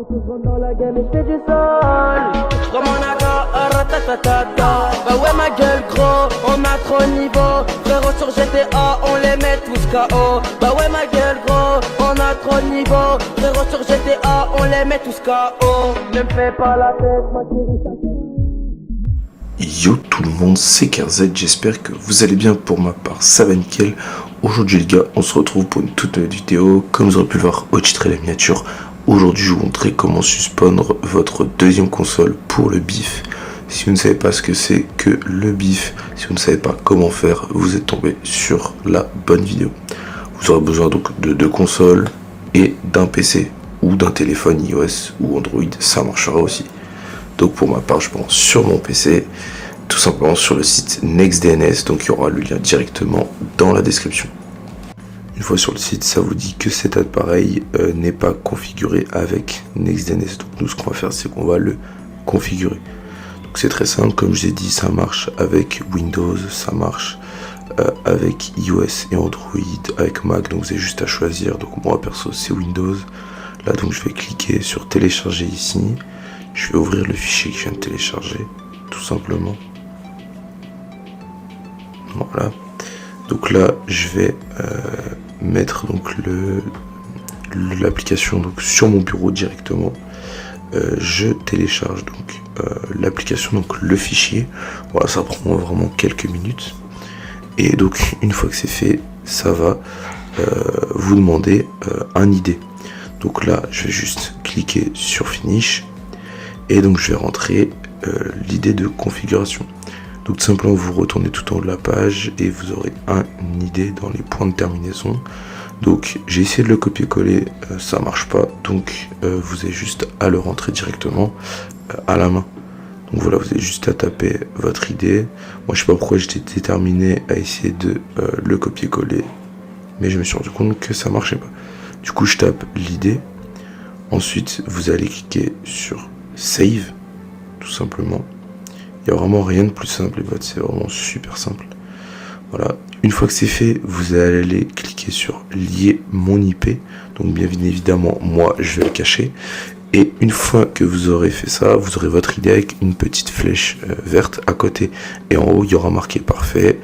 Dans la game et j'fais du sol. J'prends mon aga, ratatata. Bah ouais ma gueule gros, on a trop de niveau. Frérot sur GTA, on les met tous KO. Bah ouais ma gueule gros, on a trop de niveau. Frérot sur GTA, on les met tous KO. Ne me fais pas la tête, ma chérie. Yo tout le monde, c'est KRZ, j'espère que vous allez bien. Pour ma part, ça va nickel. Aujourd'hui les gars, on se retrouve pour une toute nouvelle vidéo. Comme vous aurez pu le voir au titre et la miniature, aujourd'hui je vais vous montrer comment suspendre votre deuxième console pour le BIF. Si vous ne savez pas ce que c'est que le BIF, si vous ne savez pas comment faire, vous êtes tombé sur la bonne vidéo. Vous aurez besoin donc de deux consoles et d'un PC ou d'un téléphone iOS ou Android, ça marchera aussi. Donc pour ma part, je pense sur mon PC, tout simplement sur le site NextDNS, donc il y aura le lien directement dans la description. Une fois sur le site, ça vous dit que cet appareil n'est pas configuré avec NextDNS. Donc nous, ce qu'on va faire, c'est qu'on va le configurer. Donc c'est très simple, comme je l'ai dit, ça marche avec Windows, ça marche avec iOS et Android, avec Mac, donc vous avez juste à choisir. Donc moi perso, c'est Windows. Là donc je vais cliquer sur télécharger ici. Je vais ouvrir le fichier que je viens de télécharger, tout simplement. Voilà. Donc là, je vais mettre donc l'application donc sur mon bureau directement. Je télécharge donc l'application, donc le fichier. Voilà, ça prend vraiment quelques minutes. Et donc une fois que c'est fait, ça va vous demander un ID. Donc là, je vais juste cliquer sur Finish. Et donc je vais rentrer l'idée de configuration. Donc tout simplement vous retournez tout en haut de la page et vous aurez un ID dans les points de terminaison. Donc j'ai essayé de le copier-coller, ça marche pas. Donc vous avez juste à le rentrer directement à la main. Donc voilà, vous avez juste à taper votre ID. Moi je sais pas pourquoi j'étais déterminé à essayer de le copier-coller, mais je me suis rendu compte que ça marchait pas. Du coup je tape l'ID. Ensuite vous allez cliquer sur Save, tout simplement. Il n'y a vraiment rien de plus simple, les potes, c'est vraiment super simple. Voilà, une fois que c'est fait, vous allez aller cliquer sur lier mon IP. Donc bien évidemment, moi je vais le cacher. Et une fois que vous aurez fait ça, vous aurez votre ID avec une petite flèche verte à côté. Et en haut, il y aura marqué parfait.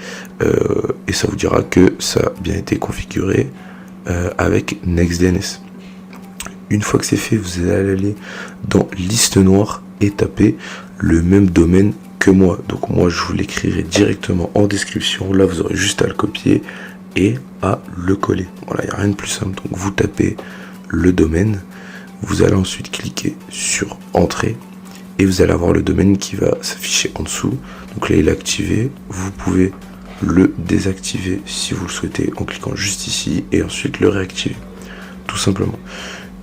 Et ça vous dira que ça a bien été configuré avec NextDNS. Une fois que c'est fait, vous allez aller dans liste noire et taper le même domaine que moi. Donc moi, je vous l'écrirai directement en description. Là, vous aurez juste à le copier et à le coller. Voilà, il n'y a rien de plus simple. Donc vous tapez le domaine. Vous allez ensuite cliquer sur Entrée. Et vous allez avoir le domaine qui va s'afficher en dessous. Donc là, il est activé. Vous pouvez le désactiver si vous le souhaitez en cliquant juste ici. Et ensuite le réactiver. Tout simplement.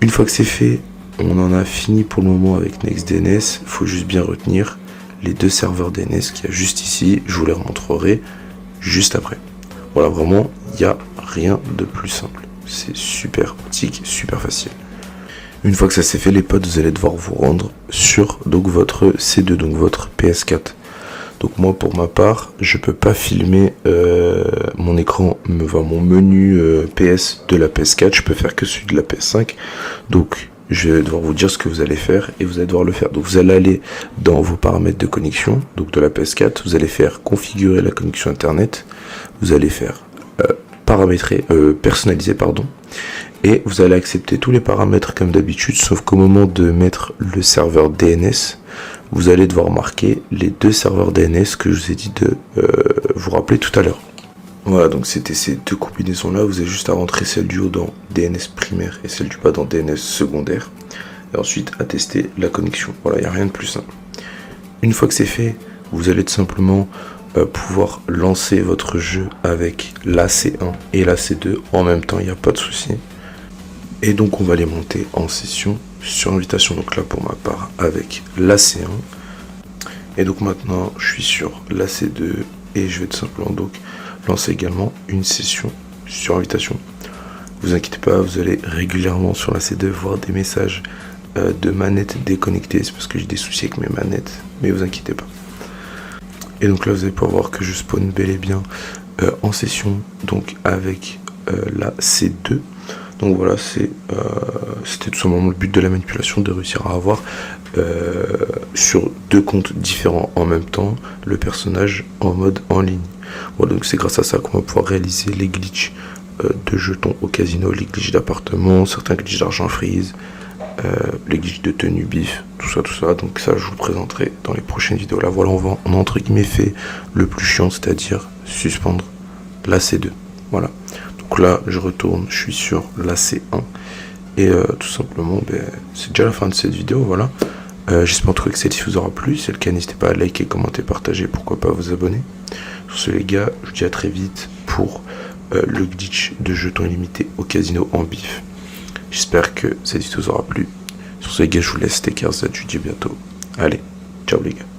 Une fois que c'est fait, on en a fini pour le moment avec NextDNS. Il faut juste bien retenir les deux serveurs DNS qu'il y a juste ici. Je vous les remontrerai juste après. Voilà, vraiment, il n'y a rien de plus simple. C'est super pratique, super facile. Une fois que ça c'est fait, les potes, vous allez devoir vous rendre sur donc votre C2, donc votre PS4. Donc moi, pour ma part, je peux pas filmer mon écran, mon menu PS de la PS4. Je peux faire que celui de la PS5. Donc je vais devoir vous dire ce que vous allez faire et vous allez devoir le faire. Donc vous allez aller dans vos paramètres de connexion, donc de la PS4. Vous allez faire configurer la connexion internet. Vous allez faire paramétrer, personnaliser, pardon. Et vous allez accepter tous les paramètres comme d'habitude, sauf qu'au moment de mettre le serveur DNS, vous allez devoir marquer les deux serveurs DNS que je vous ai dit de vous rappeler tout à l'heure. Voilà, donc c'était ces deux combinaisons là. Vous avez juste à rentrer celle du haut dans DNS primaire et celle du bas dans DNS secondaire. Et ensuite à tester la connexion. Voilà, il n'y a rien de plus simple. Une fois que c'est fait, vous allez tout simplement pouvoir lancer votre jeu avec la C1 et la C2 en même temps, il n'y a pas de souci. Et donc on va les monter en session sur invitation, donc là pour ma part avec la C1. Et donc maintenant je suis sur la C2 et je vais tout simplement donc lancer également une session sur invitation. Vous inquiétez pas, vous allez régulièrement sur la C2 voir des messages de manettes déconnectées. C'est parce que j'ai des soucis avec mes manettes, mais vous inquiétez pas. Et donc là vous allez pouvoir voir que je spawn bel et bien en session donc avec la C2. Donc voilà, c'était tout simplement le but de la manipulation, de réussir à avoir sur 2 comptes différents en même temps le personnage en mode en ligne. Voilà, donc c'est grâce à ça qu'on va pouvoir réaliser les glitches de jetons au casino, les glitches d'appartement, certains glitches d'argent freeze, les glitches de tenue bif, tout ça. Donc ça, je vous le présenterai dans les prochaines vidéos. Là, voilà, on a entre guillemets fait le plus chiant, c'est-à-dire suspendre la C2. Voilà. Donc là, je retourne, je suis sur la C1. Et tout simplement, c'est déjà la fin de cette vidéo, voilà. J'espère en tout cas que celle-ci vous aura plu. Si c'est le cas, n'hésitez pas à liker, commenter, partager, pourquoi pas vous abonner. Sur ce les gars, je vous dis à très vite pour le glitch de jetons illimités au casino en bif. J'espère que cette vidéo vous aura plu. Sur ce les gars, je vous laisse, take care, je vous dis à bientôt. Allez, ciao les gars.